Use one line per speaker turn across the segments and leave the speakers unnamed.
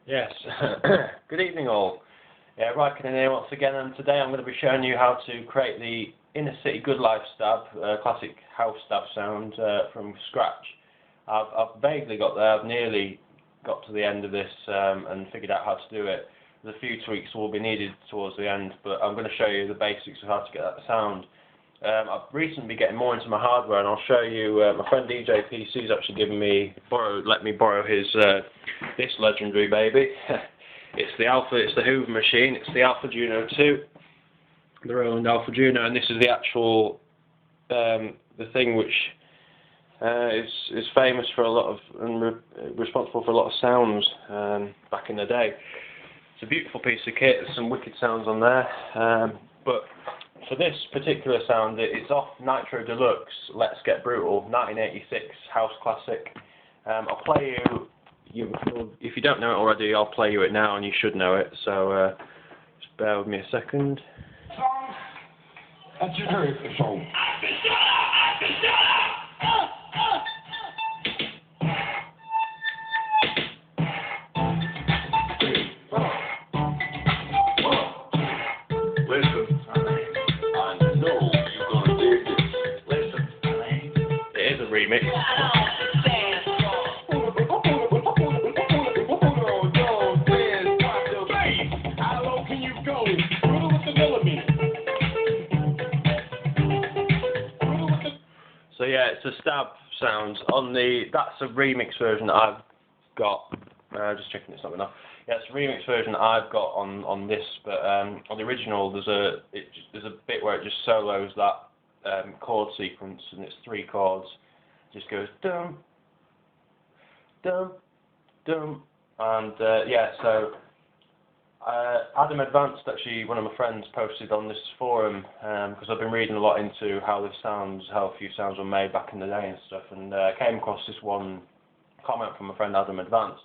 Yes, good evening all. Yeah, Ryken in here once again, and today I'm going to be showing you how to create the Inner City Good Life stab, classic house stab sound from scratch. I've vaguely got there, I've nearly got to the end of this and figured out how to do it. There's a few tweaks will be needed towards the end, but I'm going to show you the basics of how to get that sound. I've recently been getting more into my hardware, and I'll show you. My friend DJ PC's actually let me borrow his this legendary baby. It's the Hoover machine. It's the Alpha Juno 2, the Roland Alpha Juno, and this is the actual the thing which is famous for a lot of and responsible for a lot of sounds back in the day. It's a beautiful piece of kit. There's some wicked sounds on there, but for this particular sound, it's off Nitro Deluxe, Let's Get Brutal, 1986 house classic. I'll play you, if you don't know it already, I'll play you it now, and you should know it, so just bear with me a second.
That's your hurry for show.
Remix. So yeah, it's a stab sound on that's a remix version that I've got. Just checking it's not enough. Yeah, it's a remix version that I've got on this, but on the original there's a bit where it just solos that chord sequence, and it's 3 chords. Just goes dum dum dum, and yeah. So Adam Advanced, actually one of my friends, posted on this forum because I've been reading a lot into how a few sounds were made back in the day and stuff, and came across this one comment from my friend Adam Advanced,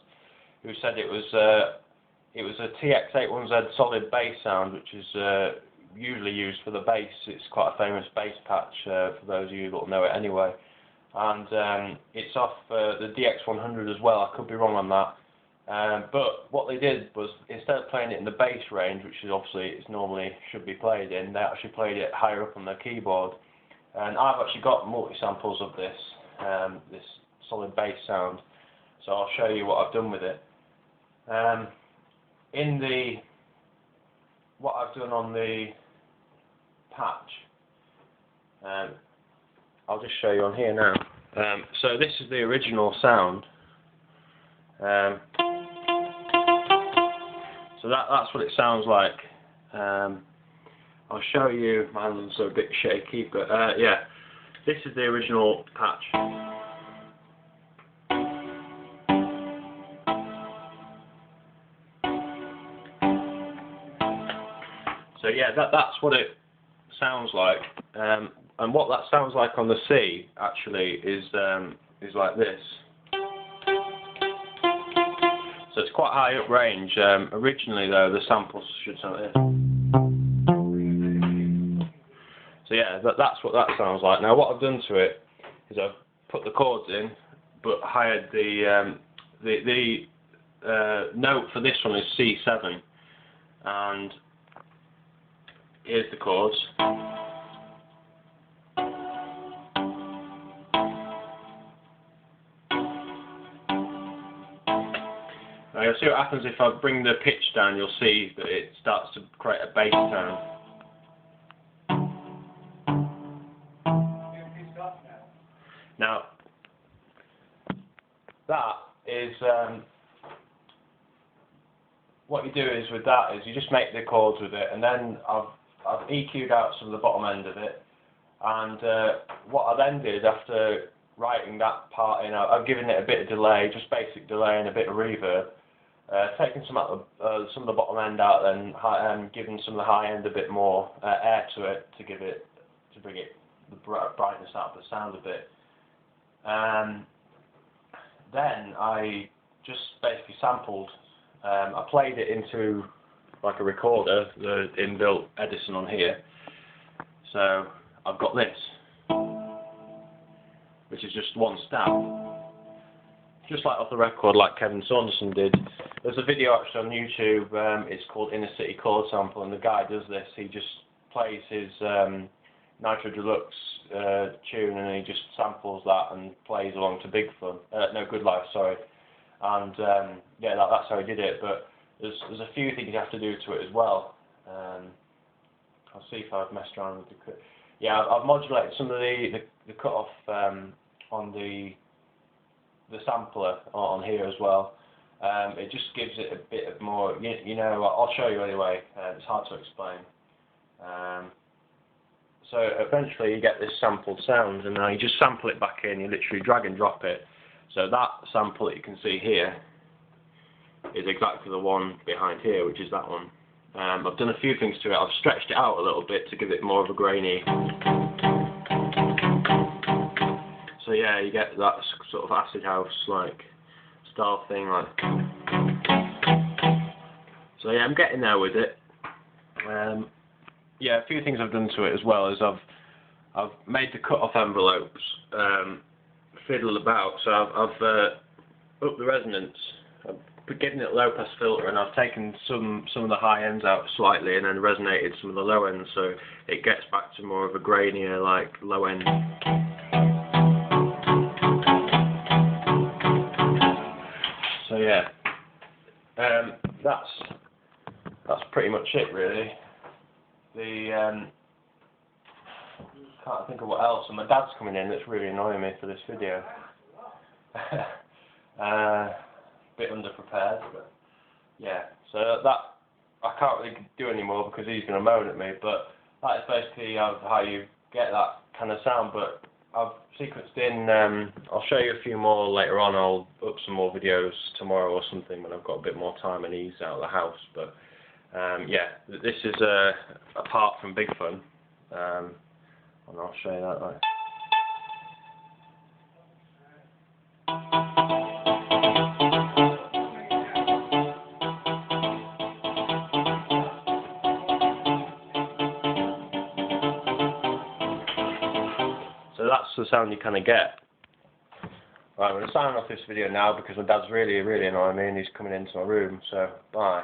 who said it was a TX81Z solid bass sound, which is usually used for the bass. It's quite a famous bass patch for those of you that will know it anyway. And it's off the DX100 as well. I could be wrong on that, but what they did was, instead of playing it in the bass range, which is obviously it's normally should be played in, they actually played it higher up on their keyboard. And I've actually got multi-samples of this this solid bass sound, so I'll show you what I've done with it. What I've done on the patch. I'll just show you on here now. So this is the original sound. So that's what it sounds like. I'll show you. My hands are a bit shaky, but yeah, this is the original patch. So yeah, that's what it sounds like. And what that sounds like on the C actually is like this. So it's quite high up range. Originally though, the samples should sound like this. So yeah, that's what that sounds like. Now what I've done to it is I've put the chords in, but hired the note for this one is C7, and here's the chords. Now you'll see what happens if I bring the pitch down. You'll see that it starts to create a bass sound. Now that is what you do is with that is you just make the chords with it, and then I've EQ'd out some of the bottom end of it, and what I then did after writing that part in, I've given it a bit of delay, just basic delay and a bit of reverb. Taking some of the bottom end out, then giving some of the high end a bit more air to it to bring it the brightness out of the sound a bit. Then I just basically sampled. I played it into like a recorder, the inbuilt Edison on here. So I've got this, which is just one stab. just like off the record, like Kevin Saunderson did. There's a video actually on YouTube. It's called Inner City Chord Sample, and the guy does this. He just plays his Nitro Deluxe tune, and he just samples that and plays along to Big Fun. No, Good Life, sorry. And yeah, that's how he did it. But there's a few things you have to do to it as well. I'll see if I've messed around with the. Yeah, I've modulated some of the cut-off on the sampler on here as well. It just gives it a bit of more, you know, I'll show you anyway, it's hard to explain. So eventually you get this sampled sound, and now you just sample it back in, you literally drag and drop it. So that sample that you can see here is exactly the one behind here, which is that one. I've done a few things to it. I've stretched it out a little bit to give it more of a grainy. So yeah, you get that sort of acid house like style thing, like. So yeah, I'm getting there with it. Yeah, a few things I've done to it as well is I've made the cut-off envelopes fiddle about. So I've upped the resonance. I've given it a low pass filter, and I've taken some of the high ends out slightly, and then resonated some of the low ends, so it gets back to more of a grainier, like low end. So yeah, that's pretty much it really. Can't think of what else. And my dad's coming in. That's really annoying me for this video. Bit underprepared, but yeah. So that I can't really do anymore because he's going to moan at me. But that is basically how you get that kind of sound. But I've sequenced in. I'll show you a few more later on. I'll up some more videos tomorrow or something when I've got a bit more time and ease out of the house. But yeah, this is apart from Big Fun, and I'll show you that. Right. So that's the sound you kind of get. Right, I'm going to sign off this video now because my dad's really annoying me and he's coming into my room, so bye.